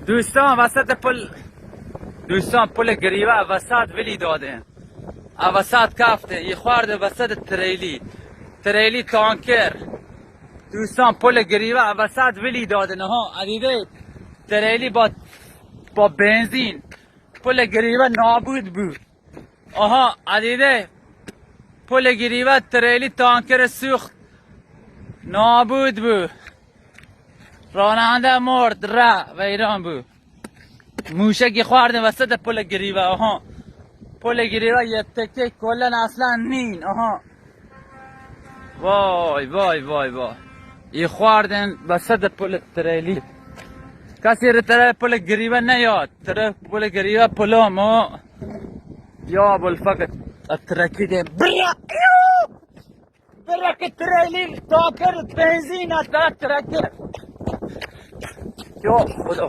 دوستان پل گریوه وسط ولی دادن، وسط کفته یه خورده وسط تریلی تانکر. دوستان پل گریوه وسط ولی دادن ها، عدیده تریلی با بنزین پل گریوه نابود بود. آها عدیده پل گریوه تریلی تانکر سوخت نابود بود، راننده مرد و ایران بود. موشکی خوردن وسط پل گریوه. آها پل گریوه یه تکه کلن اصلا نین. آها وای وای وای وای یه خوردن وسط پل تریلی. کسی رو طرف پل گریوه نیاد، طرف پل گریوه پلا ما یا بالفقط اترکیده برک تریلی تاکر بنزین اترکه یا خدا.